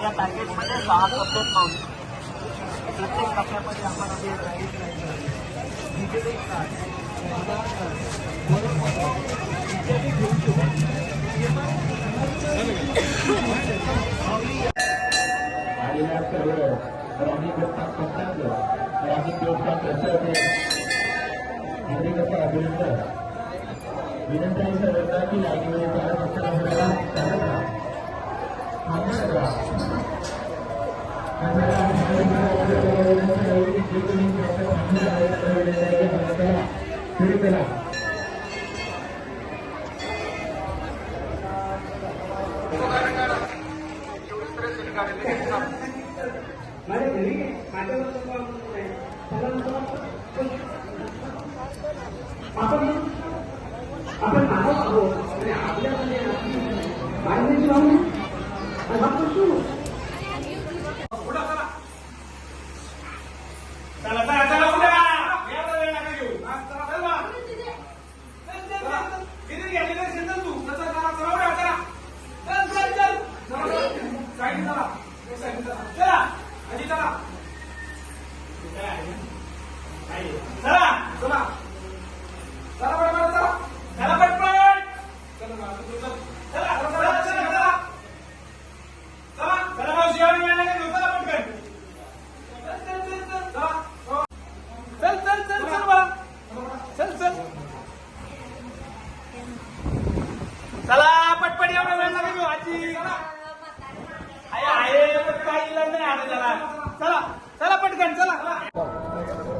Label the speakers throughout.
Speaker 1: या पॅकेजमध्ये 6 कप्पे पाऊस प्रत्येक कप्प्यामध्ये आपण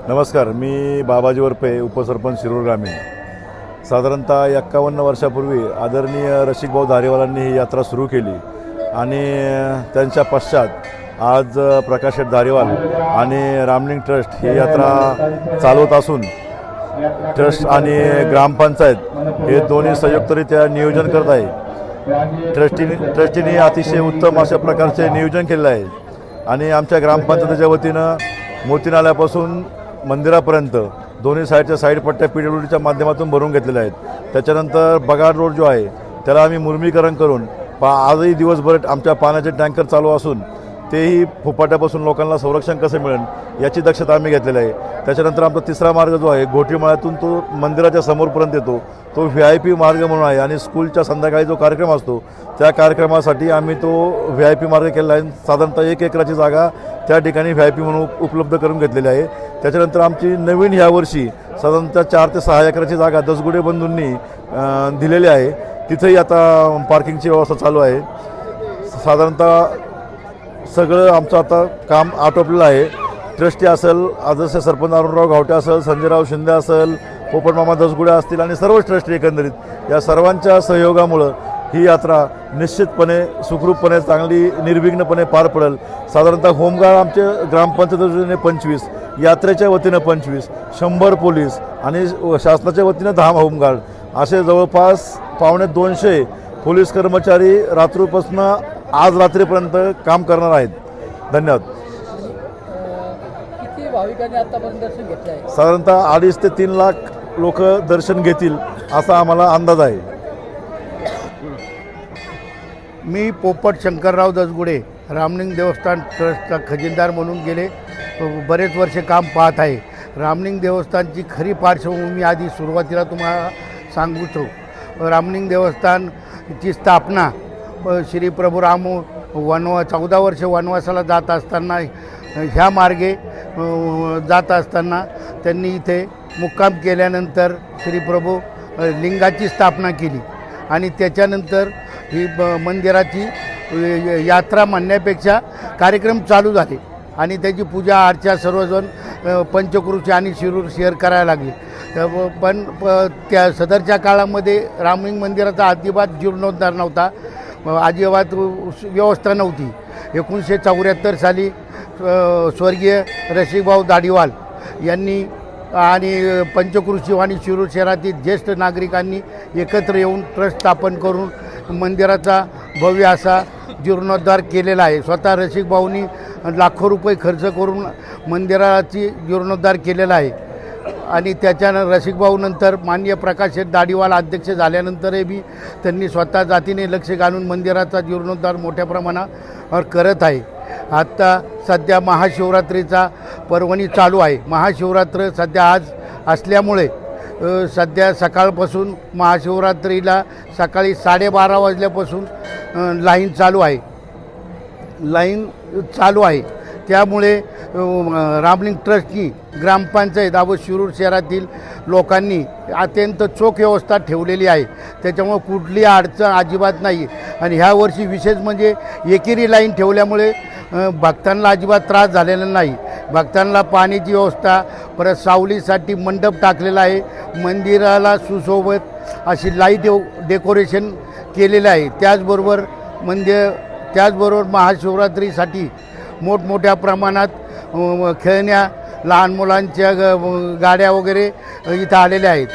Speaker 2: नमस्कार, मी बाबाजी वरपे, उपसरपंच शिरूर ग्रामीण. साधारणतः 51 वर्षापूर्वी आदरणीय रसिकभाऊ धारेवालांनी ही यात्रा सुरू केली आणि त्यांच्या पश्चात आज प्रकाश शेठ धारेवाल आणि रामलिंग ट्रस्ट ही यात्रा चालवत असून ट्रस्ट आणि ग्रामपंचायत हे दोन्ही संयुक्तरित्या नियोजन करत आहे. ट्रस्टीने अतिशय उत्तम अशा प्रकारचे नियोजन केलेलं आहे आणि आमच्या ग्रामपंचायतीच्या वतीनं मोती नाल्यापासून मंदिरापर्यंत दोन्ही साईडच्या साईड पट्ट्या PWDच्या माध्यमातून भरून घेतलेल्या आहेत. त्याच्यानंतर बगाड रोड जो आहे त्याला आम्ही मुर्मीकरण करून आजही दिवसभर आमच्या पाण्याचे टँकर चालू असून तेही फुपाट्यापासून लोकांना संरक्षण कसं मिळेल याची दक्षता आम्ही घेतलेली आहे. त्याच्यानंतर आमचा तिसरा मार्ग जो आहे घोटीमाळ्यातून तो मंदिराच्या समोरपर्यंत येतो, तो VIP मार्ग म्हणून आहे आणि स्कूलच्या संध्याकाळी जो कार्यक्रम असतो त्या कार्यक्रमासाठी आम्ही तो VIP मार्ग केलेला आहे. साधारणतः 1 एकराची जागा त्या ठिकाणी VIP म्हणून उपलब्ध करून घेतलेली आहे. त्याच्यानंतर आमची नवीन ह्या वर्षी साधारणतः 4 ते 6 एकराची जागा दसगुडे बंधूंनी दिलेली आहे. तिथेही आता पार्किंगची व्यवस्था चालू आहे. साधारणतः सगळं आमचं आता काम आटोपलेलं आहे. ट्रस्टी असेल, आदर्श सरपंच अरुणराव गावटे असेल, संजयराव शिंदे असेल, पोपटमामा दसगुडे असतील आणि सर्व ट्रस्टी एकंदरीत या सर्वांच्या सहयोगामुळं ही यात्रा निश्चितपणे सुखरूपपणे चांगली निर्विघ्नपणे पार पडेल. साधारणतः होमगार्ड आमचे ग्रामपंचायत वतीने 25, यात्रेच्या वतीनं 25, 100 पोलीस आणि शासनाच्या वतीनं 10 होमगार्ड असे जवळपास 250 पोलीस कर्मचारी रात्रीपासून आज रात्रीपर्यंत काम करणार आहेत. धन्यवाद.
Speaker 3: किती भाविकांनी आतापर्यंत दर्शन घेतलं आहे?
Speaker 2: साधारणतः 2.5 ते 3 लाख लोक दर्शन घेतील असा आम्हाला अंदाज आहे.
Speaker 4: मी पोपट शंकरराव दसगुडे, रामलिंग देवस्थान ट्रस्टचा खजिनदार म्हणून गेले बरेच वर्षे काम पाहत आहे. रामलिंग देवस्थानची खरी पार्श्वभूमी आधी सुरुवातीला तुम्हाला सांगतो. रामलिंग देवस्थानची स्थापना श्री प्रभू राम 14 वर्ष वनवासाला जात असताना ह्या मार्गे जात असताना त्यांनी इथे मुक्काम केल्यानंतर श्री प्रभू लिंगाची स्थापना केली आणि त्याच्यानंतर ही मंदिराची यात्रा म्हणण्यापेक्षा कार्यक्रम चालू झाले आणि त्याची पूजा अर्चा सर्वजण पंचक्रोशी आणि शिरूर शेअर करायला लागले. पण त्या सदरच्या काळामध्ये रामलिंग मंदिराचा अजिबात जीर्णोद्धार नव्हता, अजिबात व्यवस्था नव्हती. 1974 साली स्वर्गीय रसिकभाऊ धारेवाल यांनी आणि पंचक्रोशी आणि शिरूर शहरातील ज्येष्ठ नागरिकांनी एकत्र येऊन ट्रस्ट स्थापन करून मंदिराचा भव्य असा जीर्णोद्धार केलेला आहे. स्वतः रसिकभाऊंनी लाखो रुपये खर्च करून मंदिराची जीर्णोद्धार केलेला आहे आणि त्याच्यानं रसिकभाऊ नंतर माननीय प्रकाश शेठ दाढीवाला अध्यक्ष झाल्यानंतरही बी त्यांनी स्वतः जातीने लक्ष घालून मंदिराचा जीर्णोद्धार मोठ्या प्रमाणावर करत आहे. आत्ता सध्या महाशिवरात्रीचा पर्वणी चालू आहे. महाशिवरात्र सध्या आज असल्यामुळे सध्या सकाळपासून महाशिवरात्रीला सकाळी 12:30 वाजल्यापासून लाईन चालू आहे. त्यामुळे रामलिंग ट्रस्टनी ग्रामपंचायत व शिरूर शहरातील लोकांनी अत्यंत चोख व्यवस्था ठेवलेली आहे. त्याच्यामुळे कुठली अडचण अजिबात नाही. आणि ह्या वर्षी विशेष म्हणजे एकेरी लाईन ठेवल्यामुळे भक्तांना अजिबात त्रास झालेला नाही. भक्तांना पाण्याची व्यवस्था, परत सावलीसाठी मंडप टाकलेला आहे. मंदिराला सुशोभित अशी लाईट डेकोरेशन केलेलं आहे. त्याचबरोबर महाशिवरात्रीसाठी मोठमोठ्या प्रमाणात खेळण्या, लहान मुलांच्या गाड्या वगैरे इथं आलेल्या आहेत.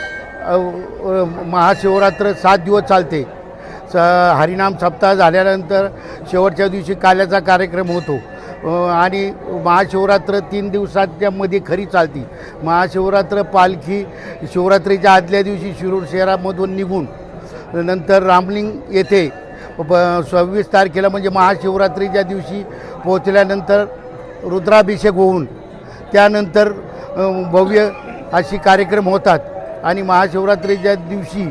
Speaker 4: महाशिवरात्र 7 दिवस चालते. हरिनाम सप्ताह झाल्यानंतर शेवटच्या दिवशी काल्याचा कार्यक्रम होतो आणि महाशिवरात्र 3 दिवसाच्या मध्ये खरी चालती. महाशिवरात्र पालखी शिवरात्रीच्या आदल्या दिवशी शिरूर शहरामधून निघून नंतर रामलिंग येथे 26 तारखेला म्हणजे महाशिवरात्रीच्या दिवशी पोहोचल्यानंतर रुद्राभिषेक होऊन त्यानंतर भव्य अशी कार्यक्रम होतात. आणि महाशिवरात्रीच्या दिवशी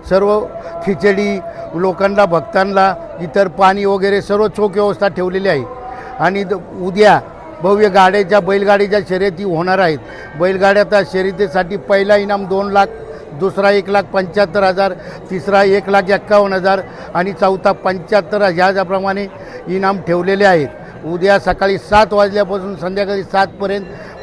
Speaker 4: सर्व खिचडी लोकांना, भक्तांना इतर पाणी वगैरे सर्व चोख व्यवस्था ठेवलेली आहे. आणि उद्या भव्य बैलगाडीच्या शर्यती होणार आहेत. बैलगाड्याच्या शर्यतीसाठी पहिला इनाम 2 लाख, दुसरा 1,75,000, तिसरा 1,51,000 आणि चौथा 75,000 ह्याप्रमाणे इनाम ठेवलेले आहेत. उद्या सकाळी 7 वाजल्यापासून संध्याकाळी 7 पर्यंत